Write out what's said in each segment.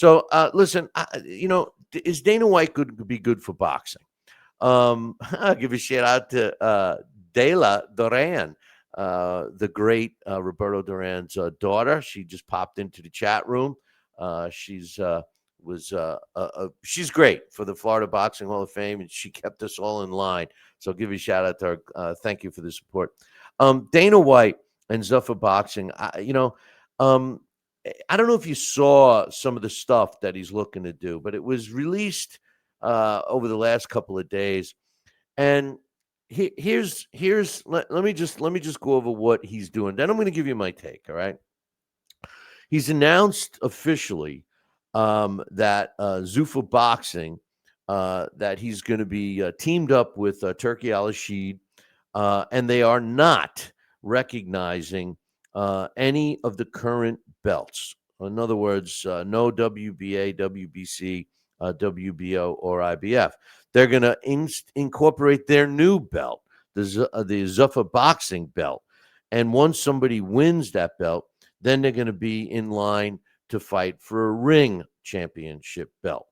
So, listen, is Dana White could be good for boxing? I'll give a shout out to Dela Duran, the great Roberto Duran's daughter. She just popped into the chat room. She's was she's great for the Florida Boxing Hall of Fame, and she kept us all in line. So I'll give you a shout out to her. Thank you for the support. Dana White and Zuffa Boxing. Um, I don't know if you saw some of the stuff that he's looking to do, but it was released over the last couple of days. And let me just go over what he's doing. Then I'm going to give you my take. All right. He's announced officially that Zuffa Boxing that he's going to be teamed up with Turkey Al Rashid, and they are not recognizing any of the current belts. In other words, no WBA, WBC, WBO, or IBF. They're going to incorporate their new belt, the Zuffa Boxing belt. And once somebody wins that belt, then they're going to be in line to fight for a ring championship belt.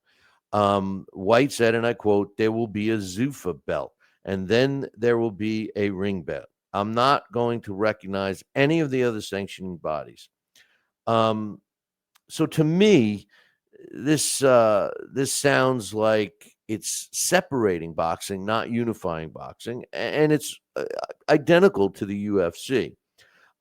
White said, and I quote, there will be a Zuffa belt, and then there will be a ring belt. I'm not going to recognize any of the other sanctioning bodies. So to me, this sounds like it's separating boxing, not unifying boxing, and it's identical to the UFC.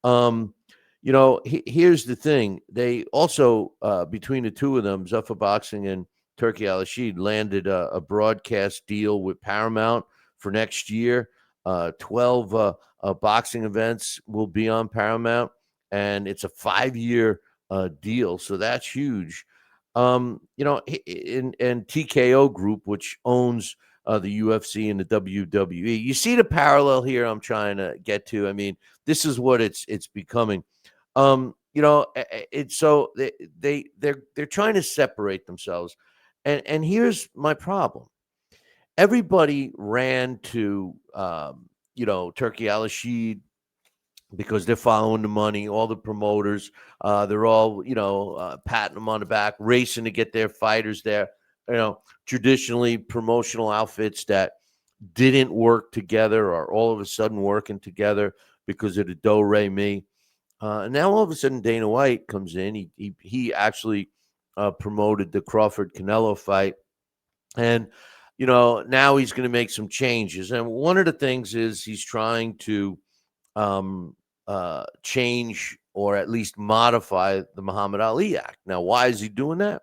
Here's the thing. They also, between the two of them, Zuffa Boxing and Turkey Al Rashid, landed a broadcast deal with Paramount for next year. 12 boxing events will be on Paramount, and it's a 5-year deal. So that's huge. And TKO Group, which owns the UFC and the WWE. You see the parallel here I'm trying to get to. I mean, this is what it's becoming. It's so they're trying to separate themselves, and here's my problem. Everybody ran to Turkey Al Rashid because they're following the money. All the promoters, they're all patting them on the back, racing to get their fighters there. Traditionally promotional outfits that didn't work together are all of a sudden working together because of the do re mi. And now all of a sudden Dana White comes in. He actually promoted the Crawford Canelo fight, and now he's going to make some changes. And one of the things is he's trying to change or at least modify the Muhammad Ali Act. Now, why is he doing that?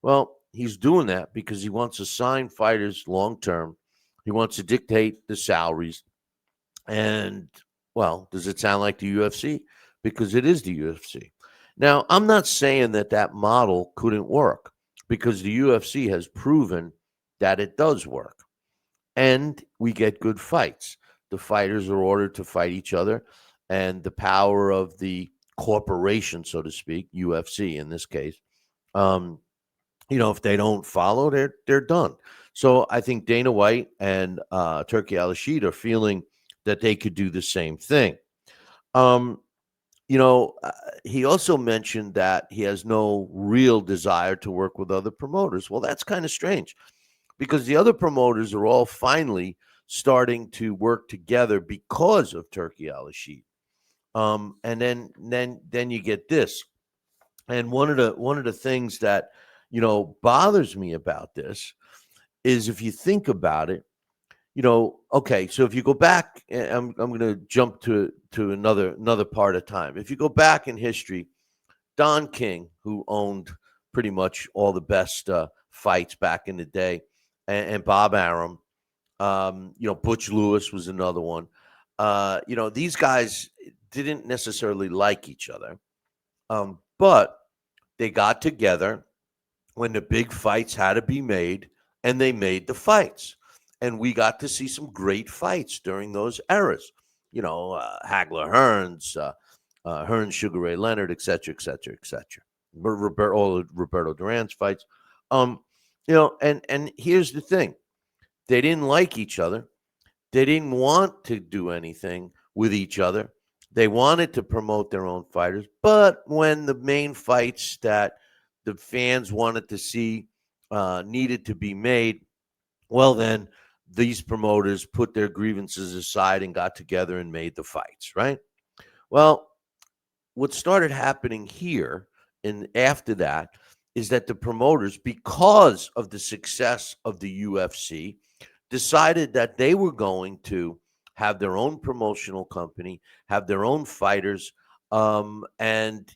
Well, he's doing that because he wants to sign fighters long term. He wants to dictate the salaries. And, well, does it sound like the UFC? Because it is the UFC. Now, I'm not saying that model couldn't work, because the UFC has proven that it does work. And we get good fights. The fighters are ordered to fight each other, and the power of the corporation, so to speak, UFC in this case, if they don't follow, they're done. So I think Dana White and Turkey Al Rashid are feeling that they could do the same thing. He also mentioned that he has no real desire to work with other promoters. Well, that's kind of strange, because the other promoters are all finally starting to work together because of Turkey Al Rashid. And then you get this. And one of the things that bothers me about this is, if you think about it, okay, so if you go back, I'm going to jump to another part of time. If you go back in history, Don King, who owned pretty much all the best fights back in the day, and Bob Arum, Butch Lewis was another one. These guys didn't necessarily like each other, but they got together when the big fights had to be made, and they made the fights. And we got to see some great fights during those eras. Hagler Hearns, Hearns, Sugar Ray Leonard, et cetera, et cetera, et cetera. All of Roberto Duran's fights. And here's the thing. They didn't like each other. They didn't want to do anything with each other. They wanted to promote their own fighters. But when the main fights that the fans wanted to see needed to be made, well, then these promoters put their grievances aside and got together and made the fights, right? Well, what started happening here and after that is that the promoters, because of the success of the UFC, decided that they were going to have their own promotional company, have their own fighters, and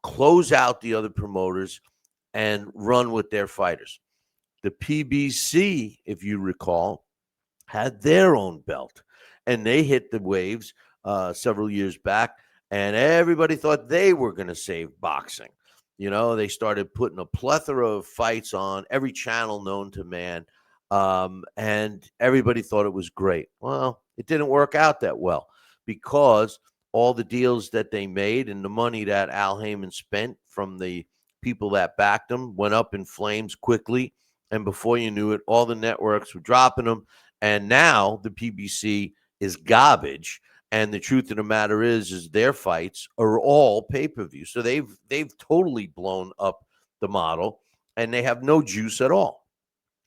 close out the other promoters and run with their fighters. The PBC, if you recall, had their own belt, and they hit the waves several years back, and everybody thought they were going to save boxing. They started putting a plethora of fights on every channel known to man, and everybody thought it was great. Well, it didn't work out that well because all the deals that they made and the money that Al Heyman spent from the people that backed him went up in flames quickly. And before you knew it, all the networks were dropping them. And now the PBC is garbage. And the truth of the matter is their fights are all pay-per-view. So they've totally blown up the model, and they have no juice at all.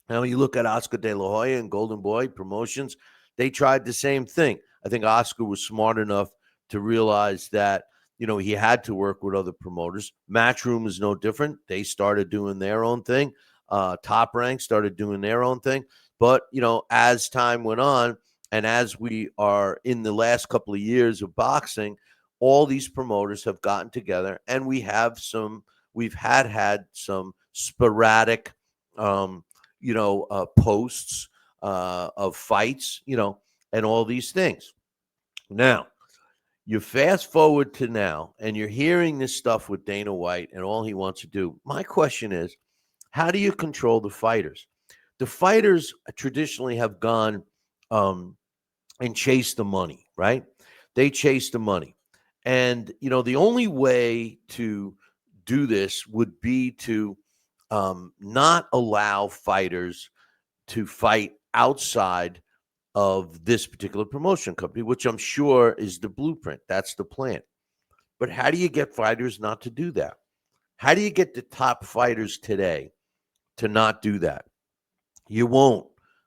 Now you look at Oscar De La Hoya and Golden Boy Promotions, they tried the same thing. I think Oscar was smart enough to realize that he had to work with other promoters. Matchroom is no different. They started doing their own thing. Top Rank started doing their own thing. But, as time went on, and as we are in the last couple of years of boxing, all these promoters have gotten together, and we've had some sporadic, posts of fights, and all these things. Now, you fast forward to now, and you're hearing this stuff with Dana White and all he wants to do. My question is, how do you control the fighters? The fighters traditionally have gone and chased the money, right? They chase the money. And, the only way to do this would be to not allow fighters to fight outside of this particular promotion company, which I'm sure is the blueprint. That's the plan. But how do you get fighters not to do that? How do you get the top fighters today to not do that? You won't.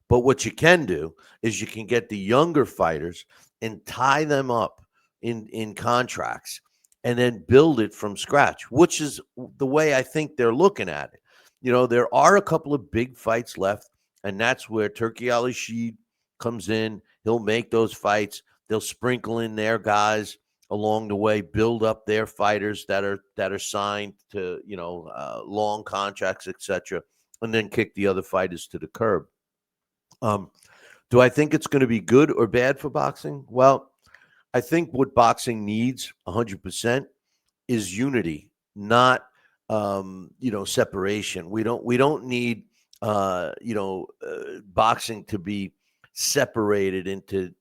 But what you can do is you can get the younger fighters and tie them up in contracts and then build it from scratch, which is the way I think they're looking at it. There are a couple of big fights left, and that's where Turki Al-Rashid comes in. He'll make those fights. They'll sprinkle in their guys along the way, build up their fighters that are signed to long contracts, etc., and then kick the other fighters to the curb. Do I think it's going to be good or bad for boxing? Well, I think what boxing needs 100% is unity, not separation. We don't need boxing to be separated into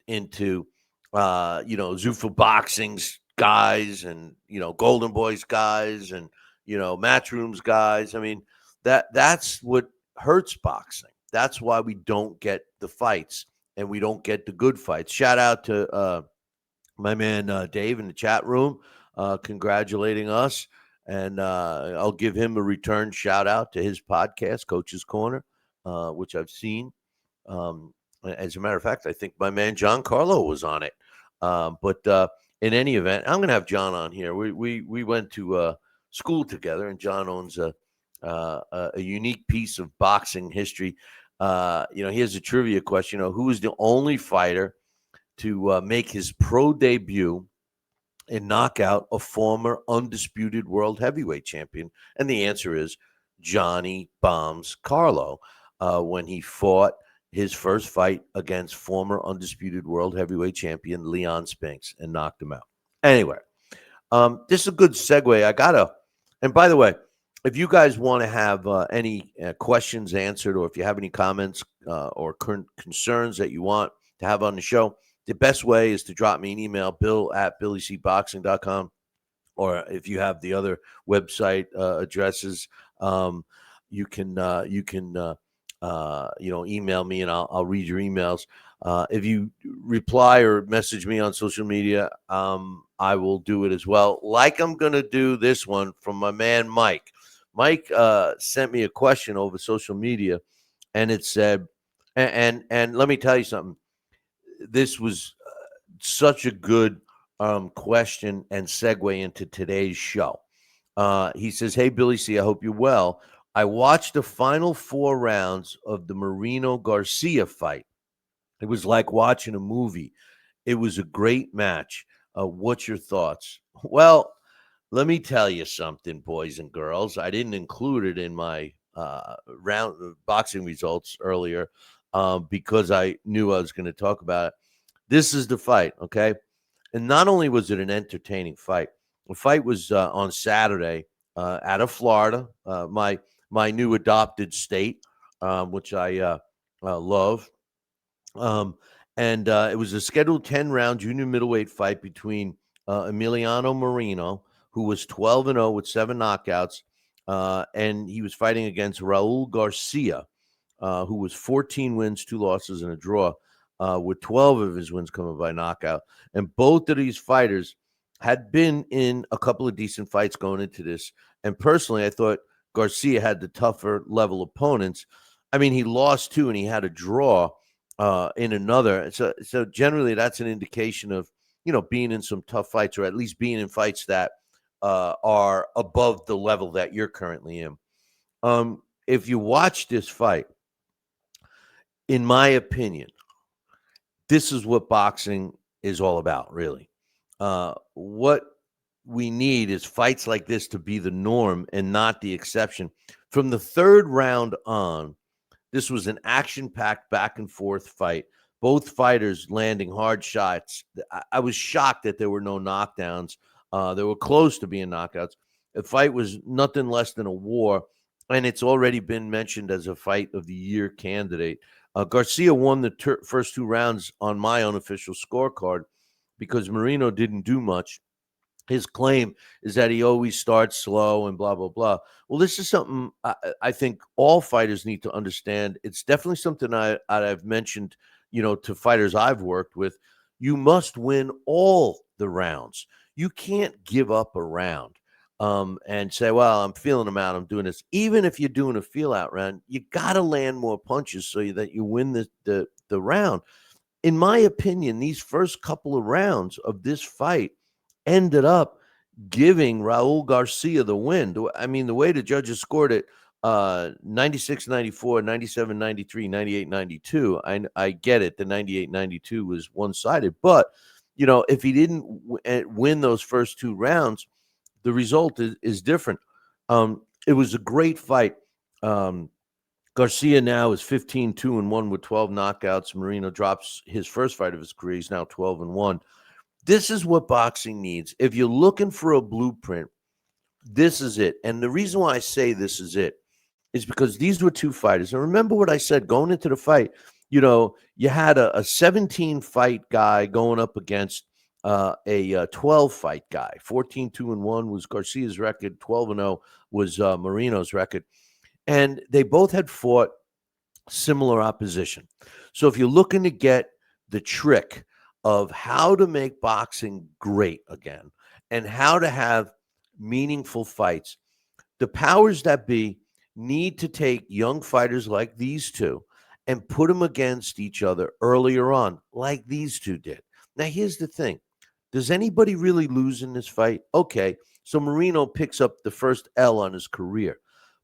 Zuffa Boxing's guys and Golden Boy's guys and Matchroom's guys. I mean, that's what hurts boxing. That's why we don't get the fights and we don't get the good fights. Shout out to my man Dave in the chat room, congratulating us. And I'll give him a return shout out to his podcast, Coach's Corner, which I've seen. As a matter of fact, I think my man John Carlo was on it. But in any event, I'm going to have John on here. We went to school together, and John owns a unique piece of boxing history. Here's a trivia question. Who is the only fighter to make his pro debut and knock out a former undisputed world heavyweight champion? And the answer is Johnny Bombs Carlo, when he fought his first fight against former undisputed world heavyweight champion Leon Spinks and knocked him out. Anyway, this is a good segue. And by the way, if you guys want to have any questions answered, or if you have any comments or concerns that you want to have on the show, the best way is to drop me an email, bill@billycboxing.com. Or if you have the other website addresses, you can email me and I'll read your emails. If you reply or message me on social media, I will do it as well. Like I'm going to do this one from my man Mike. Mike sent me a question over social media, and it said, and let me tell you something. This was such a good question and segue into today's show. He says, "Hey Billy C, I hope you're well. I watched the final 4 rounds of the Marino Garcia fight. It was like watching a movie. It was a great match. What's your thoughts?" Well, let me tell you something, boys and girls. I didn't include it in my round boxing results earlier because I knew I was going to talk about it. This is the fight, okay? And not only was it an entertaining fight, the fight was on Saturday out of Florida, my new adopted state, which I love. Um, and it was a scheduled 10-round junior middleweight fight between Emiliano Marino, who was 12-0 with 7 knockouts, and he was fighting against Raul Garcia, who was 14 wins, 2 losses, and a draw, with 12 of his wins coming by knockout. And both of these fighters had been in a couple of decent fights going into this. And personally, I thought Garcia had the tougher level opponents. I mean, he lost 2 and he had a draw in another. So generally, that's an indication of being in some tough fights, or at least being in fights that are above the level that you're currently in. If you watch this fight, in my opinion, this is what boxing is all about, really. What we need is fights like this to be the norm and not the exception. From the 3rd round on, this was an action-packed back and forth fight. Both fighters landing hard shots. I was shocked that there were no knockdowns. They were close to being knockouts. The fight was nothing less than a war, and it's already been mentioned as a fight of the year candidate. Garcia won the first 2 rounds on my unofficial scorecard because Marino didn't do much. His claim is that he always starts slow and blah, blah, blah. Well, this is something I think all fighters need to understand. It's definitely something I've mentioned, to fighters I've worked with. You must win all the rounds. You can't give up a round and say, well, I'm feeling them out. I'm doing this. Even if you're doing a feel out round, you got to land more punches so that you win the round. In my opinion, these first couple of rounds of this fight ended up giving Raul Garcia the win. I mean, the way the judges scored it, 96-94, 97-93, 98-92. I get it. The 98-92 was one-sided. But, if he didn't win those first 2 rounds, the result is different. It was a great fight. Garcia now is 15-2-1 with 12 knockouts. Marino drops his first fight of his career. He's now 12-1. This is what boxing needs. If you're looking for a blueprint, this is it. And the reason why I say this is it is because these were 2 fighters. And remember what I said going into the fight. You had a 17-fight guy going up against a 12-fight guy. 14-2-1 was Garcia's record. 12-0 was Marino's record. And they both had fought similar opposition. So if you're looking to get the trick of how to make boxing great again and how to have meaningful fights, the powers that be need to take young fighters like these 2 and put them against each other earlier on, like these 2 did. Now, here's the thing. Does anybody really lose in this fight? Okay, so Marino picks up the first L on his career.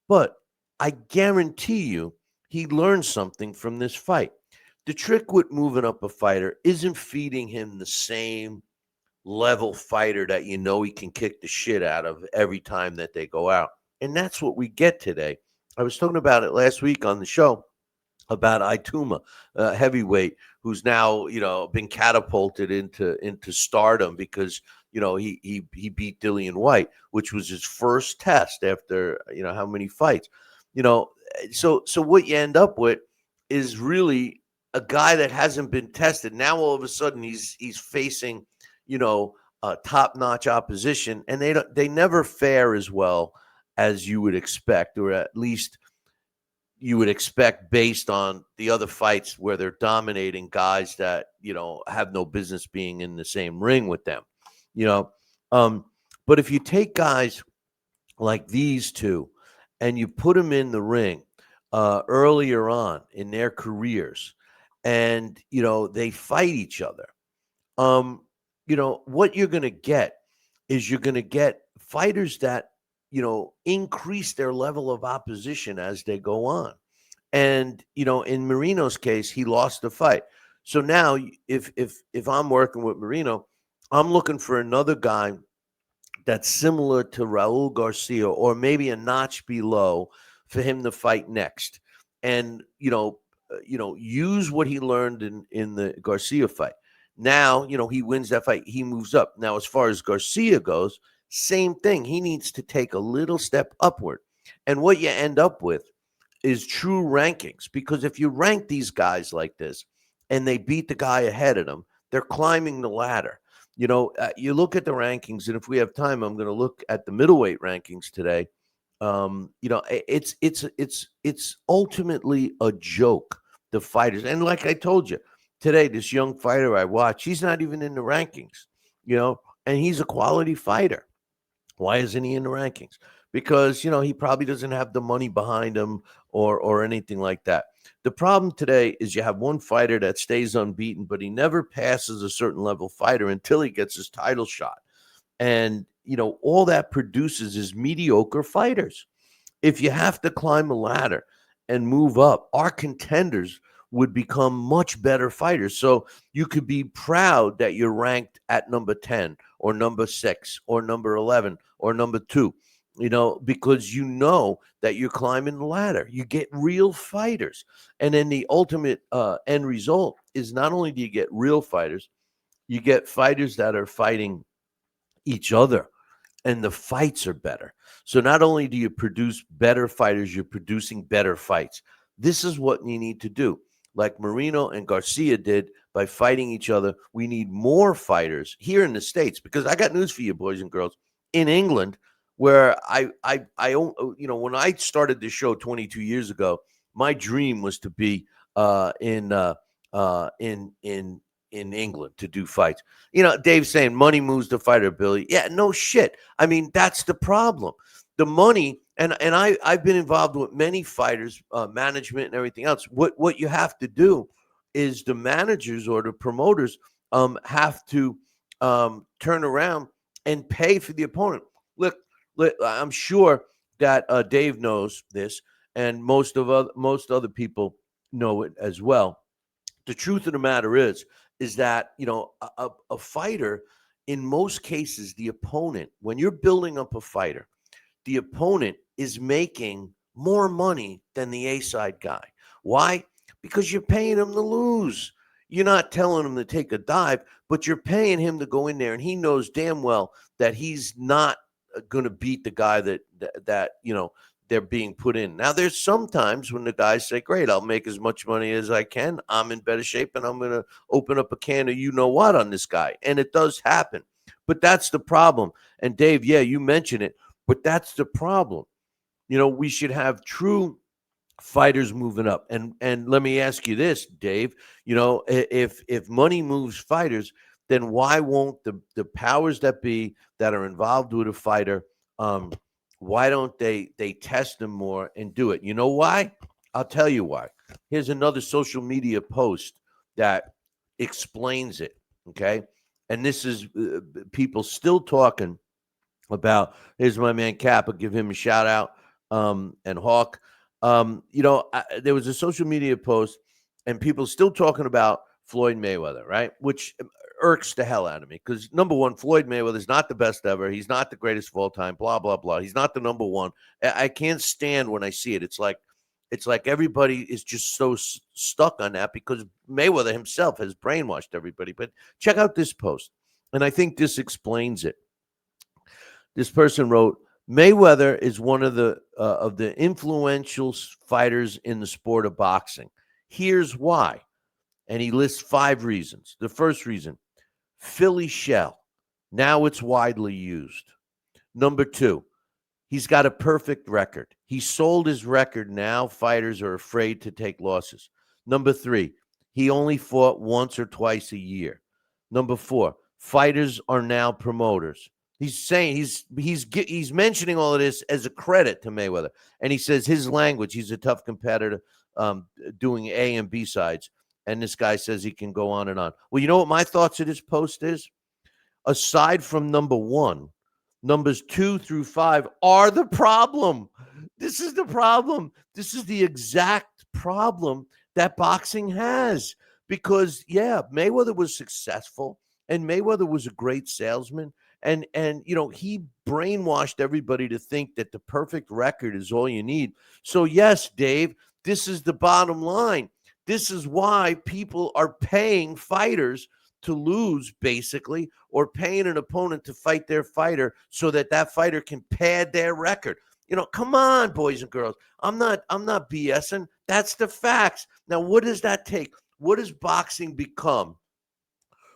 But I guarantee you he learned something from this fight. The trick with moving up a fighter isn't feeding him the same level fighter that he can kick the shit out of every time that they go out. And that's what we get today. I was talking about it last week on the show about Ituma, heavyweight, who's now been catapulted into stardom because he beat Dillian White, which was his first test after how many fights. So what you end up with is really a guy that hasn't been tested. Now all of a sudden he's facing top-notch opposition, and they never fare as well as you would expect, or at least you would expect based on the other fights where they're dominating guys that have no business being in the same ring with them. But if you take guys like these 2 and you put them in the ring earlier on in their careers, and they fight each other, um, what you're going to get is you're going to get fighters that increase their level of opposition as they go on. And in Marino's case, he lost the fight. So now, if I'm working with Marino, I'm looking for another guy that's similar to Raul Garcia, or maybe a notch below, for him to fight next, and use what he learned in the Garcia fight. Now he wins that fight, he moves up. Now, as far as Garcia goes, same thing. He needs to take a little step upward, and what you end up with is true rankings. Because if you rank these guys like this, and they beat the guy ahead of them, they're climbing the ladder. You look at the rankings, and if we have time, I'm going to look at the middleweight rankings today. It's ultimately a joke. The fighters, and like I told you today, this young fighter I watch, he's not even in the rankings. And he's a quality fighter. Why isn't he in the rankings? Because he probably doesn't have the money behind him, or anything like that. The problem today is you have one fighter that stays unbeaten, but he never passes a certain level fighter until he gets his title shot. And all that produces is mediocre fighters. If you have to climb a ladder and move up, our contenders would become much better fighters. So you could be proud that you're ranked at number 10 or number 6 or number 11 or number 2, because that you're climbing the ladder. You get real fighters. And then the ultimate end result is, not only do you get real fighters, you get fighters that are fighting each other, and the fights are better. So not only do you produce better fighters, you're producing better fights. This is what you need to do. Like Marino and Garcia did by fighting each other, we need more fighters here in the States, because I got news for you, boys and girls. In England, where when I started this show 22 years ago, my dream was to be in England to do fights. Dave's saying money moves the fighter, Billy. Yeah, no shit. I mean, that's the problem. The money, and I've been involved with many fighters, management and everything else. What you have to do is, the managers or the promoters have to turn around and pay for the opponent. Look, I'm sure that Dave knows this, and most other people know it as well. The truth of the matter is that a fighter, in most cases, the opponent, when you're building up a fighter, the opponent is making more money than the A side guy. Why? Because you're paying him to lose. You're not telling him to take a dive, but you're paying him to go in there, and he knows damn well that he's not going to beat the guy that they're being put in. Now, there's sometimes when the guys say, great, I'll make as much money as I can. I'm in better shape, and I'm going to open up a can of what on this guy. And it does happen. But that's the problem. And Dave, yeah, you mentioned it, but that's the problem. We should have true fighters moving up. And let me ask you this, Dave. If money moves fighters, then why won't the powers that be that are involved with a fighter, why don't they test them more and do it? You know why? I'll tell you why. Here's another social media post that explains it. Okay. And this is people still talking about. Here's my man Cap. I'll give him a shout out. And Hawk. There was a social media post, and people still talking about Floyd Mayweather, right? Which irks the hell out of me, because number one, Floyd Mayweather is not the best ever. He's not the greatest of all time. Blah blah blah. He's not the number one. I can't stand when I see it. It's like everybody is just so stuck on that, because Mayweather himself has brainwashed everybody. But check out this post, and I think this explains it. This person wrote, Mayweather is one of the influential fighters in the sport of boxing. Here's why. And he lists 5 reasons. The first reason, Philly shell. Now it's widely used. Number 2, he's got a perfect record. He sold his record. Now fighters are afraid to take losses. Number 3, he only fought once or twice a year. Number 4, fighters are now promoters. He's saying he's mentioning all of this as a credit to Mayweather, and he says his language. He's a tough competitor, doing A and B sides, and this guy says he can go on and on. Well, you know what my thoughts of this post is? Aside from number one, numbers 2 through 5 are the problem. This is the problem. This is the exact problem that boxing has. Because yeah, Mayweather was successful, and Mayweather was a great salesman, and he brainwashed everybody to think that the perfect record is all you need. So yes, Dave, this is the bottom line. This is why people are paying fighters to lose, basically, or paying an opponent to fight their fighter so that that fighter can pad their record. Come on, boys and girls. I'm not BSing. That's the facts. Now, what does that take? What does boxing become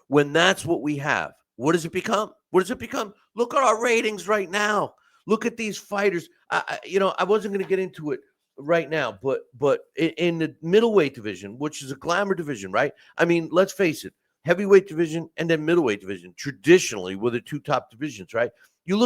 when that's what we have? What does it become? What does it become? Look at our ratings right now. Look at these fighters. I wasn't going to get into it right now, but in the middleweight division, which is a glamour division, right? I mean, let's face it, heavyweight division and then middleweight division traditionally were the two top divisions, right?